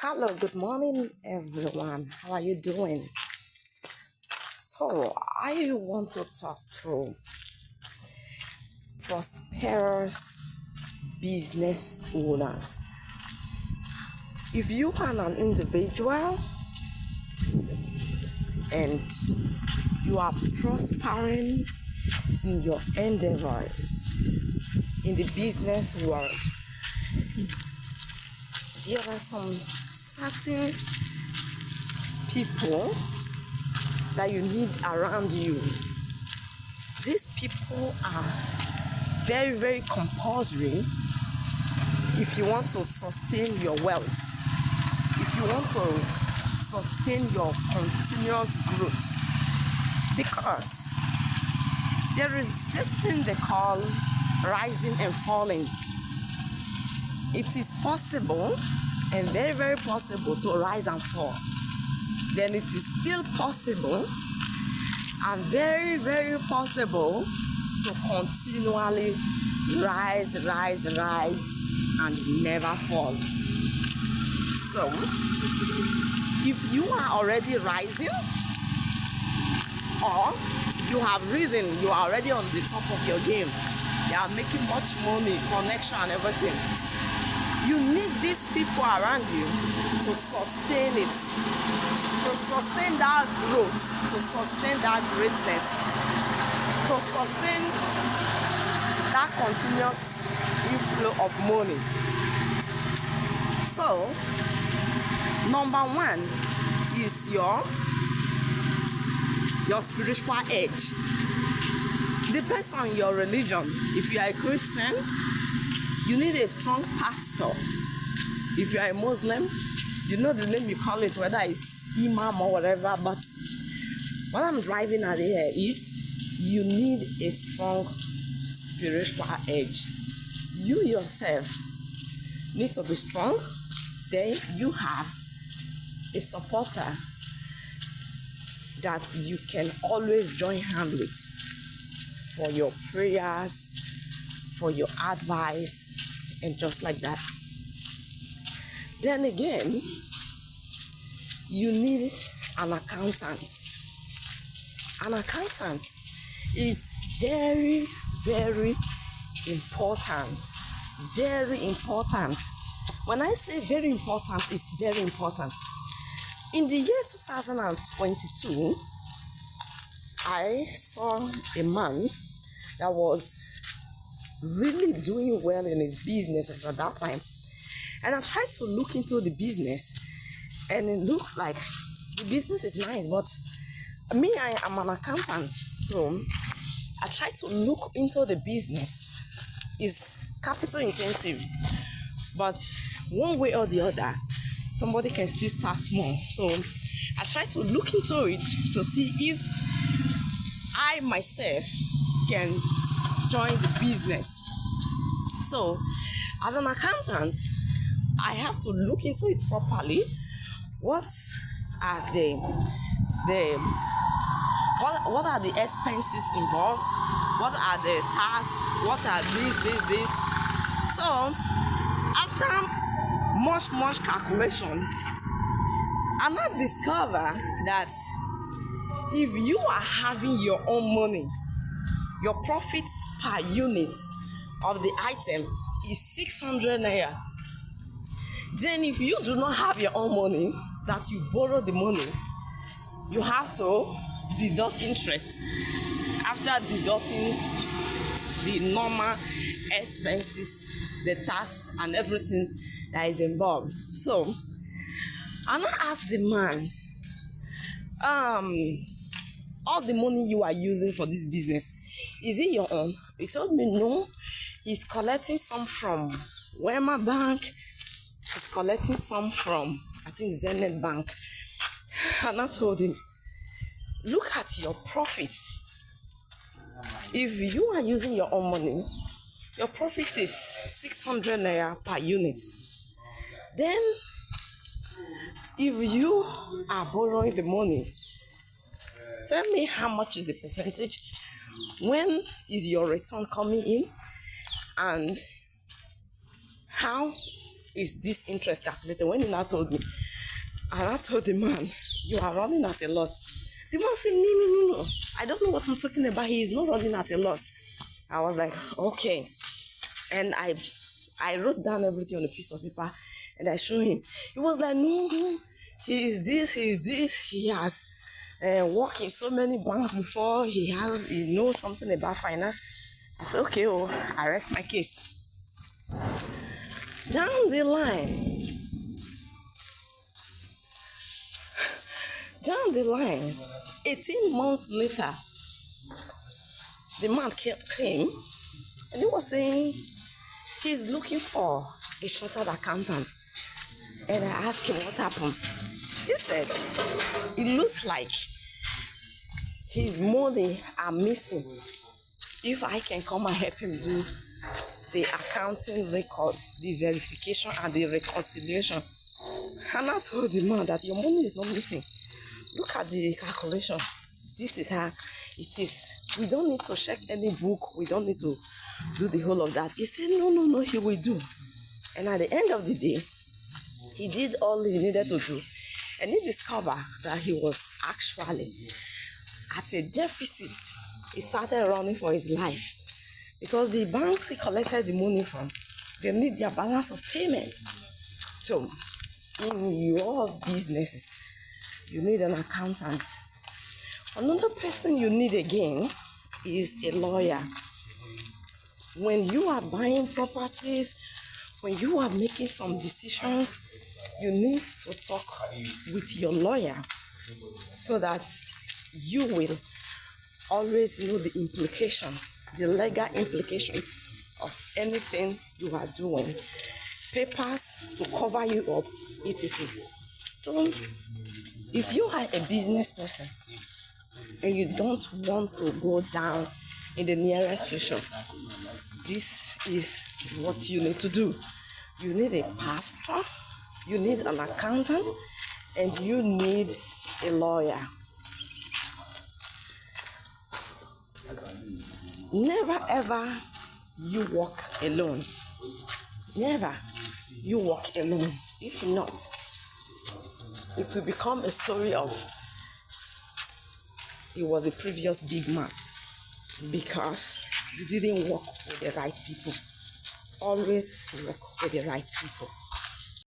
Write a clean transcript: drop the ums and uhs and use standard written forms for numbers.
Hello, good morning, everyone. How are you doing? So, I want to talk to prosperous business owners. If you are an individual and you are prospering in your endeavors in the business world, there are some certain people that you need around you. These people are very, very compulsory if you want to sustain your wealth, if you want to sustain your continuous growth, because there is this thing they call rising and falling. It is possible and very, very possible to rise and fall. Then it is still possible and very, very possible to continually rise and never fall. So, if you are already rising or you have risen, you are already on the top of your game, you are making much money, connection and everything, you need these people around you to sustain it, to sustain that growth, to sustain that greatness, to sustain that continuous inflow of money. So, number one is your spiritual edge. Depends on your religion. If you are a Christian, you need a strong pastor. If you are a Muslim, you know the name you call it, whether it's imam or whatever. But what I'm driving at here is you need a strong spiritual edge. You yourself need to be strong. Then you have a supporter that you can always join hands with for your prayers, for your advice, and just like that. Then again, you need an accountant. An accountant is very, very important. Very important. When I say very important, it's very important. In the year 2022, I saw a man that was really doing well in his businesses at that time. And I tried to look into the business, and it looks like the business is nice, but me, I am an accountant, so I tried to look into the business. It's capital intensive, but one way or the other, somebody can still start small. So I tried to look into it to see if I myself can join the business. So as an accountant, I have to look into it properly. What are what are the expenses involved? What are the tasks? What are this? So after much calculation, I now discover that if you are having your own money, your profit per unit of the item is 600 naira. Then if you do not have your own money, that you borrow the money, you have to deduct interest after deducting the normal expenses, the tax and everything that is involved. So I now asked the man, all the money you are using for this business, is it your own? He told me no, he's collecting some from Wema Bank, he's collecting some from, I think, Zenith Bank. And I told him, look at your profits. If you are using your own money, your profit is 600 naira per unit. Then, if you are borrowing the money, tell me how much is the percentage, when is your return coming in, and how is this interest calculated? When he now told me, and I told the man, you are running at a loss. The man said, no. I don't know what I'm talking about. He is not running at a loss. I was like, okay. And I wrote down everything on a piece of paper and I showed him. He was like, no, he is this. He has worked in so many banks before. He knows something about finance. I said, okay, I rest my case. Down the line, 18 months later, the man came and he was saying he's looking for a chartered accountant. And I asked him what happened. He said, it looks like his money are missing. If I can come and help him do the accounting record, the verification and the reconciliation. And I told the man that your money is not missing. Look at the calculation. This is how it is. We don't need to check any book. We don't need to do the whole of that. He said, no, he will do. And at the end of the day, he did all he needed to do. And he discovered that he was actually at a deficit. He started running for his life. Because the banks he collected the money from, they need their balance of payment. So, in your businesses, you need an accountant. Another person you need again is a lawyer. When you are buying properties, when you are making some decisions, you need to talk with your lawyer so that you will always know the implication, the legal implication of anything you are doing. Papers to cover you up, etc. So, if you are a business person and you don't want to go down in the nearest future, this is what you need to do. You need a pastor, you need an accountant, and you need a lawyer. Never ever you walk alone. Never you walk alone. If not, it will become a story of he was a previous big man because you didn't work with the right people. Always work with the right people.